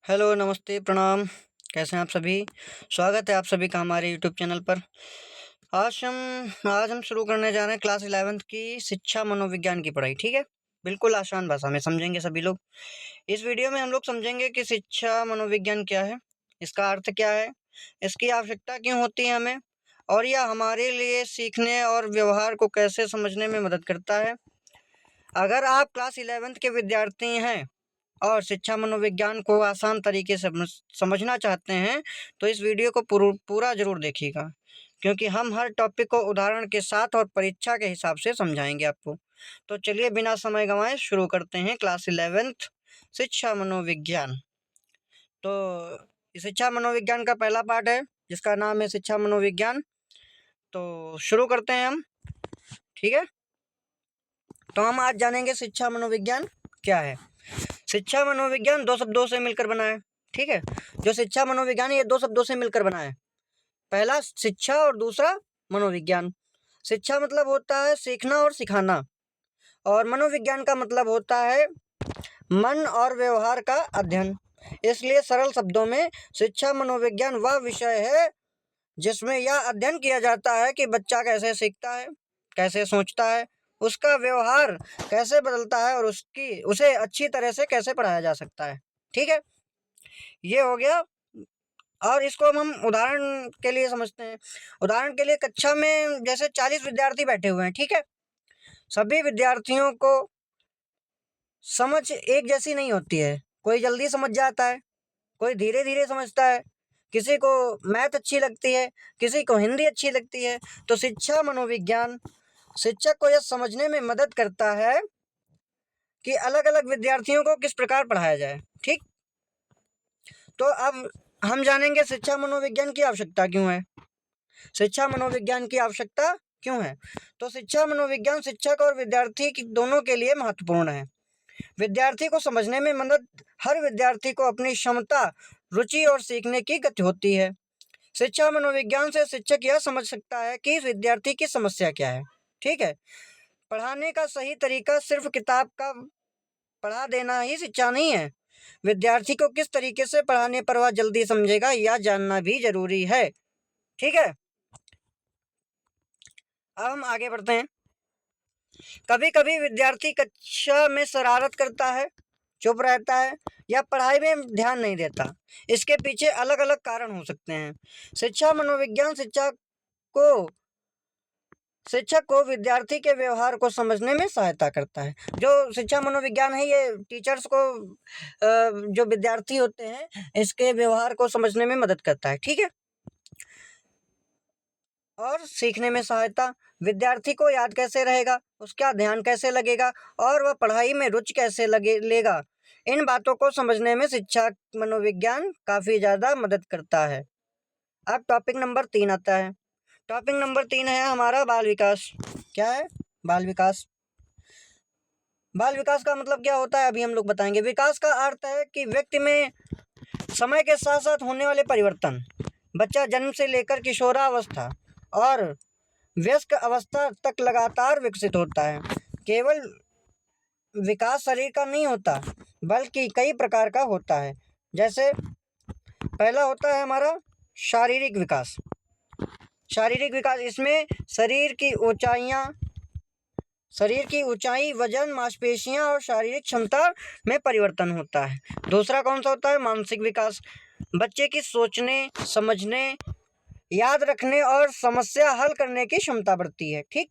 Hello, नमस्ते, प्रणाम। कैसे हैं आप सभी? स्वागत है आप सभी का हमारे यूट्यूब चैनल पर। आज हम शुरू करने जा रहे हैं क्लास 11th की शिक्षा मनोविज्ञान की पढ़ाई। ठीक है, बिल्कुल आसान भाषा में समझेंगे सभी लोग। इस वीडियो में हम लोग समझेंगे कि शिक्षा मनोविज्ञान क्या है, इसका अर्थ क्या है, इसकी आवश्यकता क्यों होती है हमें, और यह हमारे लिए सीखने और व्यवहार को कैसे समझने में मदद करता है। अगर आप क्लास 11th के विद्यार्थी हैं और शिक्षा मनोविज्ञान को आसान तरीके से समझना चाहते हैं, तो इस वीडियो को पूरा ज़रूर देखिएगा, क्योंकि हम हर टॉपिक को उदाहरण के साथ और परीक्षा के हिसाब से समझाएंगे आपको। तो चलिए बिना समय गंवाए शुरू करते हैं क्लास 11th शिक्षा मनोविज्ञान। तो शिक्षा मनोविज्ञान का पहला पार्ट है जिसका नाम है शिक्षा मनोविज्ञान। तो शुरू करते हैं हम। ठीक है, तो हम आज जानेंगे शिक्षा मनोविज्ञान क्या है। शिक्षा मनोविज्ञान दो शब्दों से मिलकर बना है। ठीक है, जो शिक्षा मनोविज्ञान ये दो शब्दों से मिलकर बना है। पहला शिक्षा और दूसरा मनोविज्ञान। शिक्षा मतलब होता है सीखना और सिखाना, और मनोविज्ञान का मतलब होता है मन और व्यवहार का अध्ययन। इसलिए सरल शब्दों में शिक्षा मनोविज्ञान वह विषय है जिसमें यह अध्ययन किया जाता है कि बच्चा कैसे सीखता है, कैसे सोचता है, उसका व्यवहार कैसे बदलता है और उसे अच्छी तरह से कैसे पढ़ाया जा सकता है। ठीक है, ये हो गया। और इसको हम उदाहरण के लिए समझते हैं। उदाहरण के लिए कक्षा में जैसे 40 विद्यार्थी बैठे हुए हैं। ठीक है, सभी विद्यार्थियों को समझ एक जैसी नहीं होती है। कोई जल्दी समझ जाता है, कोई धीरे धीरे समझता है, किसी को मैथ अच्छी लगती है, किसी को हिंदी अच्छी लगती है। तो शिक्षा मनोविज्ञान शिक्षक को यह समझने में मदद करता है कि अलग अलग विद्यार्थियों को किस प्रकार पढ़ाया जाए। ठीक, तो अब हम जानेंगे शिक्षा मनोविज्ञान की आवश्यकता क्यों है। शिक्षा मनोविज्ञान की आवश्यकता क्यों है? तो शिक्षा मनोविज्ञान शिक्षक और विद्यार्थी दोनों के लिए महत्वपूर्ण है। विद्यार्थी को समझने में मदद हर विद्यार्थी को अपनी क्षमता, रुचि और सीखने की गति होती है। शिक्षा मनोविज्ञान से शिक्षक यह समझ सकता है कि विद्यार्थी की समस्या क्या है। ठीक है, पढ़ाने का सही तरीका सिर्फ किताब का पढ़ा देना ही शिक्षा नहीं है। विद्यार्थी को किस तरीके से पढ़ाने पर वह जल्दी समझेगा यह जानना भी जरूरी है। ठीक है, अब हम आगे बढ़ते हैं। कभी कभी विद्यार्थी कक्षा में शरारत करता है, चुप रहता है या पढ़ाई में ध्यान नहीं देता। इसके पीछे अलग अलग कारण हो सकते हैं। शिक्षा मनोविज्ञान शिक्षक को विद्यार्थी के व्यवहार को समझने में सहायता करता है। जो शिक्षा मनोविज्ञान है ये टीचर्स को जो विद्यार्थी होते हैं इसके व्यवहार को समझने में मदद करता है। ठीक है, और सीखने में सहायता, विद्यार्थी को याद कैसे रहेगा, उसका ध्यान कैसे लगेगा और वह पढ़ाई में रुचि कैसे लेगा, इन बातों को समझने में शिक्षा मनोविज्ञान काफ़ी ज़्यादा मदद करता है। अब टॉपिक नंबर 3 आता है। टॉपिक नंबर 3 है हमारा बाल विकास। क्या है? बाल विकास। बाल विकास का मतलब क्या होता है अभी हम लोग बताएंगे। विकास का अर्थ है कि व्यक्ति में समय के साथ साथ होने वाले परिवर्तन। बच्चा जन्म से लेकर किशोरावस्था और वयस्क अवस्था तक लगातार विकसित होता है। केवल विकास शरीर का नहीं होता बल्कि कई प्रकार का होता है। जैसे पहला होता है हमारा शारीरिक विकास। शारीरिक विकास इसमें शरीर की ऊंचाई, वजन, मांसपेशियां और शारीरिक क्षमता में परिवर्तन होता है। दूसरा कौन सा होता है? मानसिक विकास। बच्चे की सोचने, समझने, याद रखने और समस्या हल करने की क्षमता बढ़ती है। ठीक,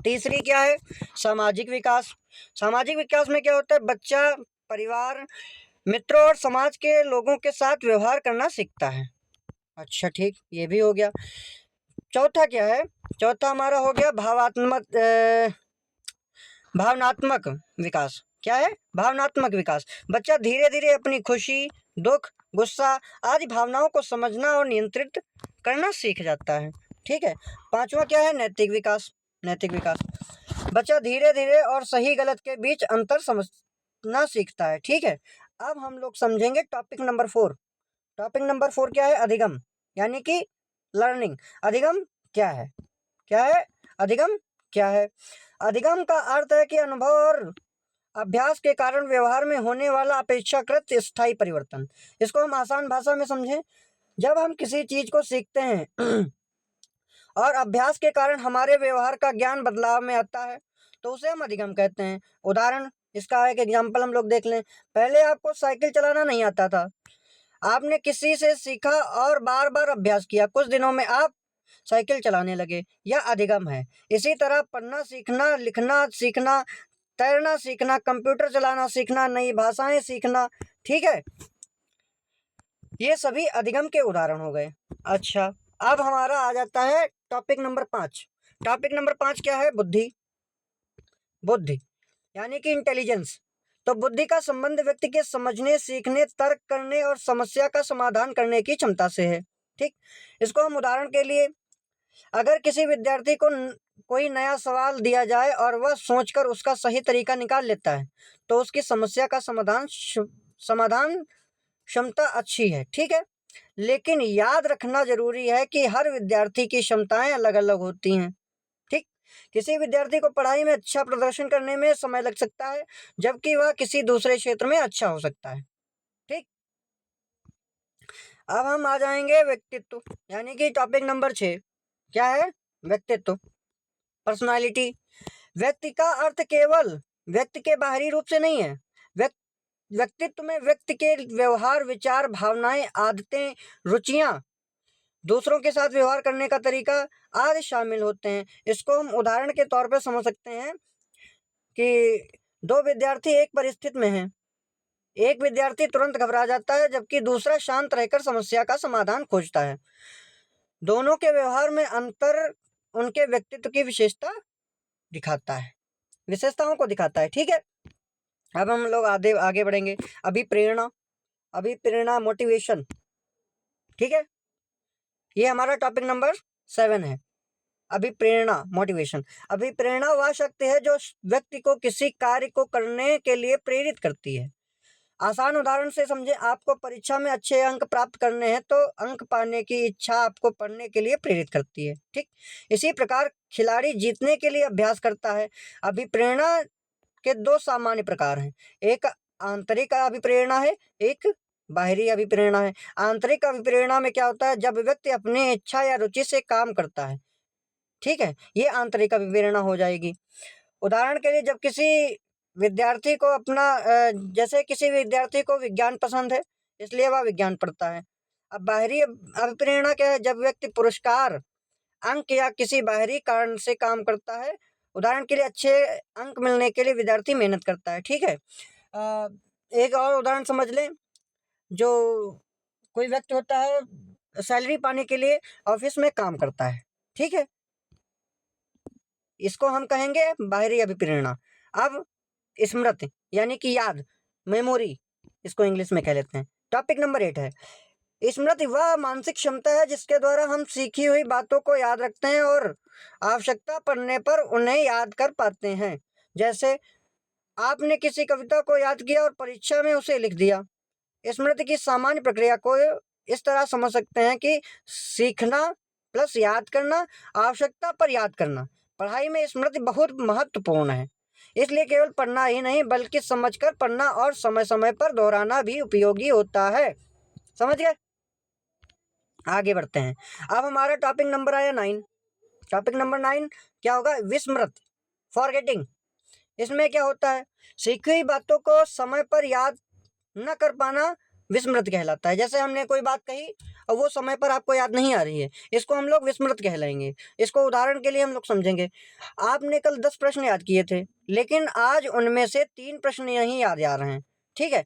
तीसरी क्या है? सामाजिक विकास। सामाजिक विकास में क्या होता है? बच्चा परिवार, मित्रों और समाज के लोगों के साथ व्यवहार करना सीखता है। अच्छा, ठीक, ये भी हो गया। चौथा क्या है? चौथा हमारा हो गया भावनात्मक विकास। क्या है? भावनात्मक विकास। बच्चा धीरे धीरे अपनी खुशी, दुख, गुस्सा आदि भावनाओं को समझना और नियंत्रित करना सीख जाता है। ठीक है, पांचवा क्या है? नैतिक विकास। नैतिक विकास, बच्चा धीरे धीरे और सही गलत के बीच अंतर समझना सीखता है। ठीक है, अब हम लोग समझेंगे टॉपिक नंबर 4। टॉपिक नंबर 4 क्या है? अधिगम, यानी कि लर्निंग। अधिगम क्या है? क्या है अधिगम? क्या है? अधिगम का अर्थ है कि अनुभव और अभ्यास के कारण व्यवहार में होने वाला अपेक्षाकृत स्थायी परिवर्तन। इसको हम आसान भाषा में समझें, जब हम किसी चीज को सीखते हैं और अभ्यास के कारण हमारे व्यवहार का ज्ञान बदलाव में आता है तो उसे हम अधिगम कहते हैं। उदाहरण इसका एक एग्जाम्पल हम लोग देख लें। पहले आपको साइकिल चलाना नहीं आता था, आपने किसी से सीखा और बार बार अभ्यास किया, कुछ दिनों में आप साइकिल चलाने लगे, यह अधिगम है। इसी तरह पढ़ना सीखना, लिखना सीखना, तैरना सीखना, कंप्यूटर चलाना सीखना, नई भाषाएं सीखना, ठीक है, ये सभी अधिगम के उदाहरण हो गए। अच्छा, अब हमारा आ जाता है टॉपिक नंबर 5। टॉपिक नंबर 5 क्या है? बुद्धि। बुद्धि यानी कि इंटेलिजेंस। तो बुद्धि का संबंध व्यक्ति के समझने, सीखने, तर्क करने और समस्या का समाधान करने की क्षमता से है। ठीक, इसको हम उदाहरण के लिए, अगर किसी विद्यार्थी को कोई नया सवाल दिया जाए और वह सोचकर उसका सही तरीका निकाल लेता है तो उसकी समस्या का समाधान क्षमता अच्छी है। ठीक है, लेकिन याद रखना जरूरी है कि हर विद्यार्थी की क्षमताएं अलग अलग होती हैं। ठीक, किसी विद्यार्थी को पढ़ाई में अच्छा प्रदर्शन करने में समय लग सकता है, जबकि वह किसी दूसरे क्षेत्र में अच्छा हो सकता है। ठीक, अब हम आ जाएंगे व्यक्तित्व, यानी कि टॉपिक नंबर 6 क्या है? व्यक्तित्व, पर्सनालिटी। व्यक्ति का अर्थ केवल व्यक्ति के बाहरी रूप से नहीं है। व्यक्तित्व में व्यक्ति के व्यवहार, विचार, भावनाएं, आदतें, रुचियां, दूसरों के साथ व्यवहार करने का तरीका आदि शामिल होते हैं। इसको हम उदाहरण के तौर पर समझ सकते हैं कि दो विद्यार्थी एक परिस्थिति में हैं। एक विद्यार्थी तुरंत घबरा जाता है जबकि दूसरा शांत रहकर समस्या का समाधान खोजता है। दोनों के व्यवहार में अंतर उनके व्यक्तित्व की दिखाता है, विशेषताओं को दिखाता है। ठीक है, अब हम लोग आगे बढ़ेंगे। अभिप्रेरणा, मोटिवेशन। ठीक है, ये हमारा टॉपिक नंबर 7 है। अभिप्रेरणा, मोटिवेशन। अभिप्रेरणा वह शक्ति है जो व्यक्ति को किसी कार्य को करने के लिए प्रेरित करती है। आसान उदाहरण से समझें, आपको परीक्षा में अच्छे अंक प्राप्त करने हैं तो अंक पाने की इच्छा आपको पढ़ने के लिए प्रेरित करती है। ठीक, इसी प्रकार खिलाड़ी जीतने के लिए अभ्यास करता है। अभिप्रेरणा के दो सामान्य प्रकार हैं, एक आंतरिक अभिप्रेरणा है, एक बाहरी अभिप्रेरणा है। आंतरिक अभिप्रेरणा में क्या होता है? जब व्यक्ति अपनी इच्छा या रुचि से काम करता है। ठीक है, ये आंतरिक अभिप्रेरणा हो जाएगी। उदाहरण के लिए, जब किसी विद्यार्थी को जैसे किसी विद्यार्थी को विज्ञान पसंद है इसलिए वह विज्ञान पढ़ता है। अब बाहरी अभिप्रेरणा क्या है? जब व्यक्ति पुरस्कार, अंक या किसी बाहरी कारण से काम करता है। उदाहरण के लिए, अच्छे अंक मिलने के लिए विद्यार्थी मेहनत करता है। ठीक है, एक और उदाहरण समझ लें। जो कोई व्यक्ति होता है सैलरी पाने के लिए ऑफिस में काम करता है। ठीक है, इसको हम कहेंगे बाहरी अभिप्रेरणा। अब स्मृति यानी कि याद, मेमोरी, इसको इंग्लिश में कह लेते हैं। टॉपिक नंबर 8 है स्मृति। वह मानसिक क्षमता है जिसके द्वारा हम सीखी हुई बातों को याद रखते हैं और आवश्यकता पड़ने पर उन्हें याद कर पाते हैं। जैसे आपने किसी कविता को याद किया और परीक्षा में उसे लिख दिया। स्मृति की सामान्य प्रक्रिया को इस तरह समझ सकते हैं कि सीखना प्लस याद करना, आवश्यकता पर याद करना। पढ़ाई में स्मृति बहुत महत्वपूर्ण है, इसलिए केवल पढ़ना ही नहीं बल्कि समझकर पढ़ना और समय समय पर दोहराना भी उपयोगी होता है। समझ गए? आगे बढ़ते हैं। अब हमारा टॉपिक नंबर आया 9। टॉपिक नंबर 9 क्या होगा? विस्मृत, फॉरगेटिंग। इसमें क्या होता है? सीखी हुई बातों को समय पर याद न कर पाना विस्मृत कहलाता है। जैसे हमने कोई बात कही और वो समय पर आपको याद नहीं आ रही है, इसको हम लोग विस्मृत कहलाएंगे। इसको उदाहरण के लिए हम लोग समझेंगे। आपने कल 10 प्रश्न याद किए थे लेकिन आज उनमें से 3 प्रश्न नहीं याद आ रहे हैं। ठीक है,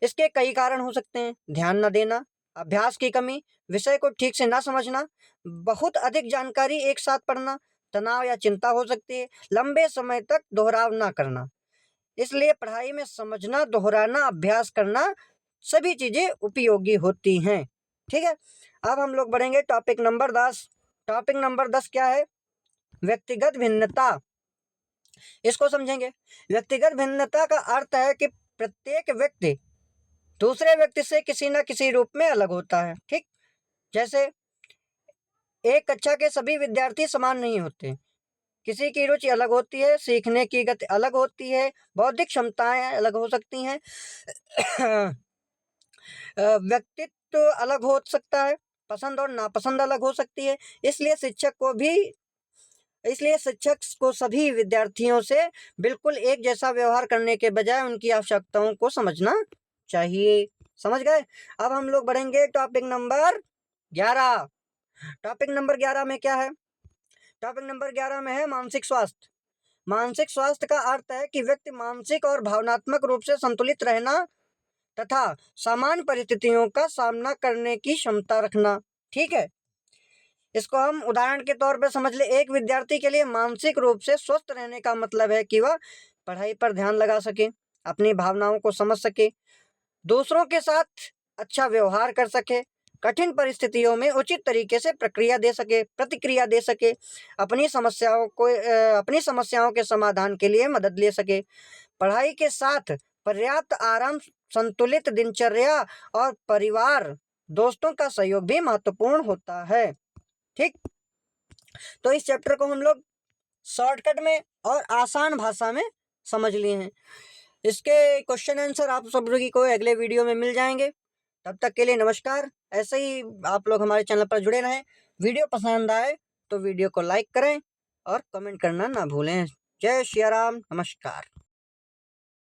इसके कई कारण हो सकते हैं। ध्यान न देना, अभ्यास की कमी, विषय को ठीक से ना समझना, बहुत अधिक जानकारी एक साथ पढ़ना, तनाव या चिंता हो सकती है, लंबे समय तक दोहराव ना करना। इसलिए पढ़ाई में समझना, दोहराना, अभ्यास करना सभी चीजें उपयोगी होती हैं। ठीक है, अब हम लोग बढ़ेंगे टॉपिक नंबर 10। टॉपिक नंबर 10 क्या है? व्यक्तिगत भिन्नता। इसको समझेंगे। व्यक्तिगत भिन्नता का अर्थ है कि प्रत्येक व्यक्ति दूसरे व्यक्ति से किसी न किसी रूप में अलग होता है। ठीक, जैसे एक कक्षा के सभी विद्यार्थी समान नहीं होते। किसी की रुचि अलग होती है, सीखने की गति अलग होती है, बौद्धिक क्षमताएं अलग हो सकती हैं, व्यक्तित्व अलग हो सकता है, पसंद और नापसंद अलग हो सकती है। इसलिए शिक्षक को सभी विद्यार्थियों से बिल्कुल एक जैसा व्यवहार करने के बजाय उनकी आवश्यकताओं को समझना चाहिए। समझ गए? अब हम लोग बढ़ेंगे टॉपिक नंबर 11। टॉपिक नंबर 11 में क्या है? टॉपिक नंबर 11 में है मानसिक स्वास्थ्य। मानसिक स्वास्थ्य का अर्थ है कि व्यक्ति मानसिक और भावनात्मक रूप से संतुलित रहना तथा सामान्य परिस्थितियों का सामना करने की क्षमता रखना। ठीक है, इसको हम उदाहरण के तौर पर समझ ले। एक विद्यार्थी के लिए मानसिक रूप से स्वस्थ रहने का मतलब है कि वह पढ़ाई पर ध्यान लगा सके, अपनी भावनाओं को समझ सके, दूसरों के साथ अच्छा व्यवहार कर सके, कठिन परिस्थितियों में उचित तरीके से प्रतिक्रिया दे सके, अपनी समस्याओं के समाधान के लिए मदद ले सके। पढ़ाई के साथ पर्याप्त आराम, संतुलित दिनचर्या और परिवार दोस्तों का सहयोग भी महत्वपूर्ण होता है। ठीक, तो इस चैप्टर को हम लोग शॉर्टकट में और आसान भाषा में समझ लिए हैं। इसके क्वेश्चन आंसर आप सब लोगों को अगले वीडियो में मिल जाएंगे। तब तक के लिए नमस्कार। ऐसे ही आप लोग हमारे चैनल पर जुड़े रहें। वीडियो पसंद आए तो वीडियो को लाइक करें और कमेंट करना ना भूलें। जय श्री राम, नमस्कार।